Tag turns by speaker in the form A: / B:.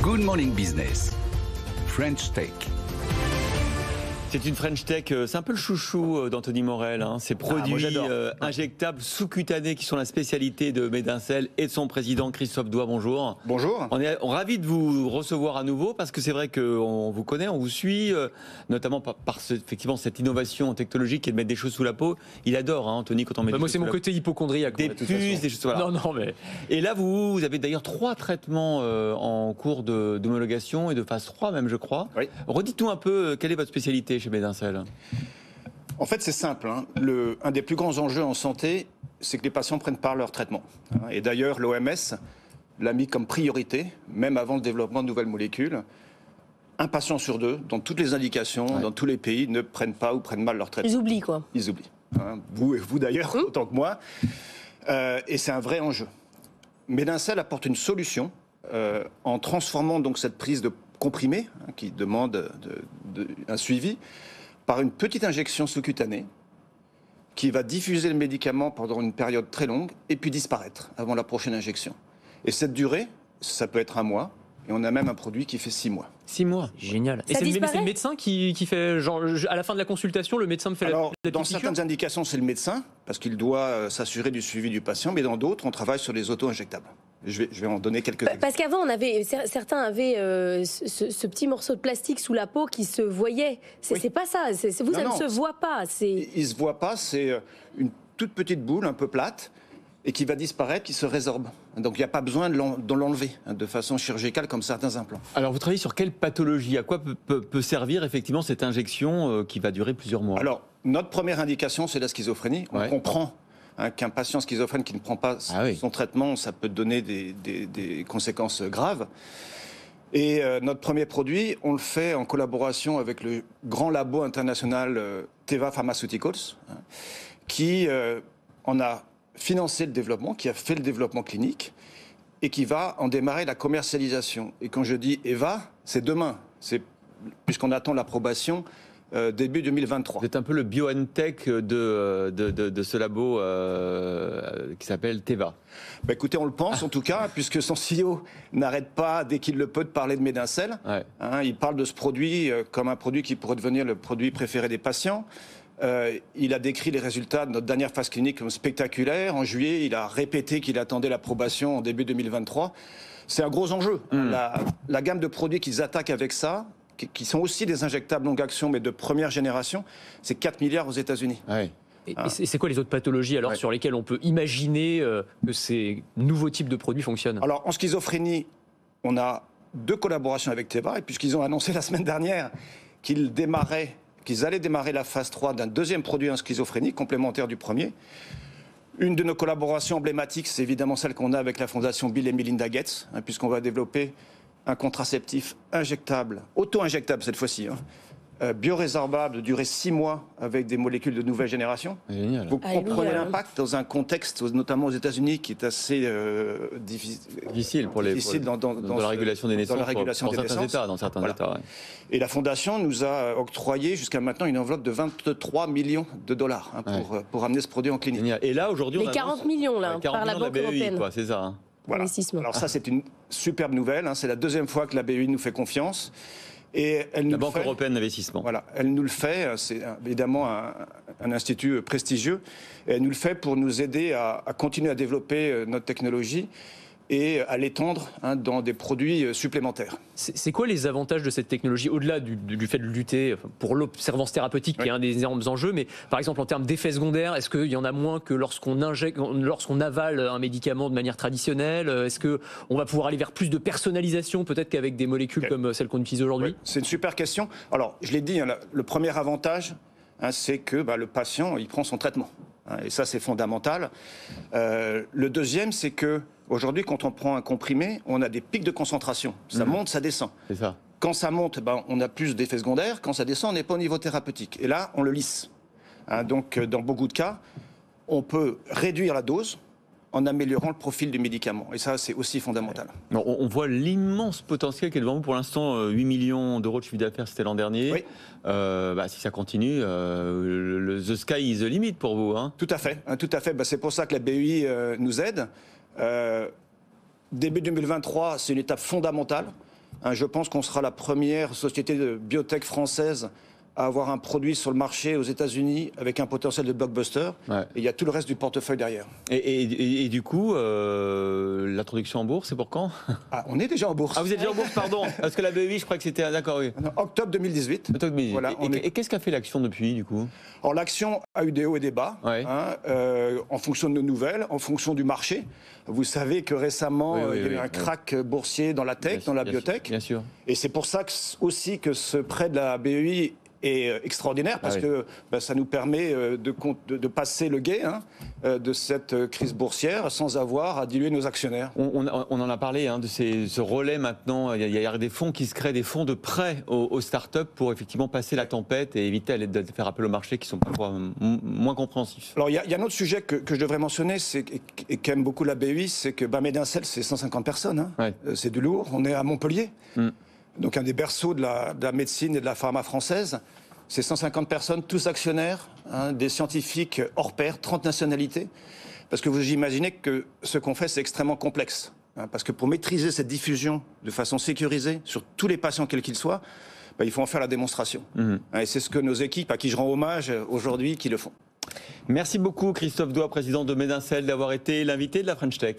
A: Good Morning Business, French Tech.
B: C'est une French Tech, c'est un peu le chouchou d'Anthony Morel. Hein. Ces produits injectables sous-cutanés qui sont la spécialité de Medincell et de son président Christophe Doix. Bonjour.
C: Bonjour.
B: On est ravis de vous recevoir à nouveau parce que c'est vrai qu'on vous connaît, on vous suit, notamment par effectivement cette innovation technologique qui est de mettre des choses sous la peau. Il adore, hein, Anthony, quand on met des
D: moi,
B: choses
D: c'est
B: sous
D: mon côté hypocondriaque.
B: des puces, des choses. Voilà.
D: Non, mais.
B: Et là, vous avez d'ailleurs 3 traitements en cours d'homologation et de phase 3 même, je crois.
C: Oui.
B: Redites-nous un peu, quelle est votre spécialité chez Medincell?
C: En fait, c'est simple. Hein. Un des plus grands enjeux en santé, c'est que les patients prennent part leur traitement. Et d'ailleurs, l'OMS l'a mis comme priorité, même avant le développement de nouvelles molécules. Un patient sur 2, dans toutes les indications, dans tous les pays, ne prennent pas ou prennent mal leur traitement.
E: Ils oublient, quoi.
C: Ils oublient. Hein. Vous et vous d'ailleurs, autant que moi. Et c'est un vrai enjeu. Medincell apporte une solution en transformant donc cette prise de comprimés, qui demande un suivi, par une petite injection sous-cutanée qui va diffuser le médicament pendant une période très longue et puis disparaître avant la prochaine injection. Et cette durée, ça peut être 1 mois, et on a même un produit qui fait 6 mois.
B: 6 mois.
D: Génial. Et
E: Ça
D: c'est le
E: disparaît
D: médecin qui fait, genre, à la fin de la consultation, le médecin me fait
C: Alors,
D: la
C: dans
D: piqûre.
C: certaines indications, c'est le médecin, parce qu'il doit s'assurer du suivi du patient, mais dans d'autres, on travaille sur les auto-injectables. Je vais en donner quelques exemples.
E: Parce qu'avant, certains avaient ce petit morceau de plastique sous la peau qui se voyait. C'est pas ça. Ça ne se voit pas.
C: Il ne se voit pas, c'est une toute petite boule un peu plate et qui va disparaître, qui se résorbe. Donc il n'y a pas besoin de l'enlever de façon chirurgicale comme certains implants.
B: Alors vous travaillez sur quelle pathologie? À quoi peut servir effectivement cette injection qui va durer plusieurs mois?
C: Alors, notre première indication, c'est la schizophrénie. On comprend qu'un patient schizophrène qui ne prend pas son traitement, ça peut donner des conséquences graves. Et notre premier produit, on le fait en collaboration avec le grand labo international Teva Pharmaceuticals, qui en a financé le développement, qui a fait le développement clinique et qui va en démarrer la commercialisation. Et quand je dis EVA, c'est demain, puisqu'on attend l'approbation début 2023.
B: Vous êtes un peu le BioNTech de ce labo qui s'appelle Teva.
C: Bah écoutez, on le pense en tout cas, puisque son CEO n'arrête pas, dès qu'il le peut, de parler de Medincell. Il parle de ce produit comme un produit qui pourrait devenir le produit préféré des patients. Il a décrit les résultats de notre dernière phase clinique comme spectaculaires. En juillet, il a répété qu'il attendait l'approbation en début 2023. C'est un gros enjeu. La gamme de produits qu'ils attaquent avec ça, qui sont aussi des injectables longue action, mais de première génération, c'est 4 milliards aux États-Unis.
D: Et c'est quoi les autres pathologies alors sur lesquelles on peut imaginer que ces nouveaux types de produits fonctionnent?
C: Alors en schizophrénie, on a 2 collaborations avec Teva, et puisqu'ils ont annoncé la semaine dernière qu'ils allaient démarrer la phase 3 d'un deuxième produit en schizophrénie, complémentaire du premier. Une de nos collaborations emblématiques, c'est évidemment celle qu'on a avec la fondation Bill et Melinda Gates, puisqu'on va développer un contraceptif injectable, auto-injectable cette fois-ci, biorésorbable, de durée 6 mois avec des molécules de nouvelle génération.
B: Génial.
C: Vous comprenez l'impact dans un contexte, notamment aux États-Unis, qui est assez difficile
B: dans la régulation des naissances, dans certains États.
C: Et la Fondation nous a octroyé jusqu'à maintenant une enveloppe de 23 millions de dollars pour amener ce produit en clinique.
B: Génial. Et là, aujourd'hui,
E: on 40 millions là, par la Banque européenne.
B: C'est ça.
C: Voilà. Alors ça, c'est une superbe nouvelle. C'est la 2e fois que la BEI nous fait confiance. Et elle nous
B: la Banque européenne d'investissement.
C: Voilà, elle nous le fait. C'est évidemment un institut prestigieux. Et elle nous le fait pour nous aider à continuer à développer notre technologie et à l'étendre dans des produits supplémentaires.
D: C'est quoi les avantages de cette technologie, au-delà du fait de lutter pour l'observance thérapeutique, qui est un des énormes enjeux, mais par exemple en termes d'effets secondaires, est-ce qu'il y en a moins que lorsqu'on avale un médicament de manière traditionnelle? Est-ce qu'on va pouvoir aller vers plus de personnalisation, peut-être qu'avec des molécules comme celles qu'on utilise aujourd'hui?
C: C'est une super question. Alors, je l'ai dit, le premier avantage, c'est que le patient, il prend son traitement. Et ça, c'est fondamental. Le deuxième, c'est que aujourd'hui, quand on prend un comprimé, on a des pics de concentration. Ça monte, ça descend.
B: C'est ça.
C: Quand ça monte, on a plus d'effets secondaires. Quand ça descend, on n'est pas au niveau thérapeutique. Et là, on le lisse. Donc, dans beaucoup de cas, on peut réduire la dose en améliorant le profil du médicament. Et ça, c'est aussi fondamental.
B: On voit l'immense potentiel qui est devant vous. Pour l'instant, 8 millions d'euros de chiffre d'affaires, c'était l'an dernier.
C: Oui.
B: Si ça continue, the sky is the limit pour vous.
C: Tout à fait. Tout à fait. C'est pour ça que la BEI nous aide. Début 2023, c'est une étape fondamentale. Je pense qu'on sera la première société de biotech française à avoir un produit sur le marché aux États-Unis avec un potentiel de blockbuster. Ouais. Et il y a tout le reste du portefeuille derrière.
B: Et du coup, l'introduction en bourse, c'est pour quand?
C: On est déjà en bourse.
B: Ah, vous êtes déjà en bourse, pardon. Parce que la BEI, je crois que c'était... D'accord, oui.
C: Non, octobre 2018.
B: Octobre 2018. Voilà, et qu'est-ce qu'a fait l'action depuis, du coup?
C: Alors, l'action a eu des hauts et des bas, en fonction de nos nouvelles, en fonction du marché. Vous savez que récemment, il y a eu un crack boursier dans la tech, dans la biotech.
B: Bien sûr.
C: Et c'est pour ça aussi que ce prêt de la BEI est extraordinaire, parce que ça nous permet de passer le gué de cette crise boursière sans avoir à diluer nos actionnaires.
B: On en a parlé de ce relais maintenant. Il y a des fonds qui se créent, des fonds de prêt aux startups pour effectivement passer la tempête et éviter de faire appel au marché qui sont parfois moins compréhensifs.
C: Alors il y a un autre sujet que je devrais mentionner, et qu'aime beaucoup la BEI, c'est que Medincell, c'est 150 personnes. C'est du lourd. On est à Montpellier. Donc un des berceaux de la médecine et de la pharma française. C'est 150 personnes, tous actionnaires, des scientifiques hors pair, 30 nationalités. Parce que vous imaginez que ce qu'on fait, c'est extrêmement complexe. Parce que pour maîtriser cette diffusion de façon sécurisée sur tous les patients, quels qu'ils soient, il faut en faire la démonstration. Et c'est ce que nos équipes, à qui je rends hommage aujourd'hui, qui le font.
B: Merci beaucoup Christophe Doix, président de Medincell, d'avoir été l'invité de la French Tech.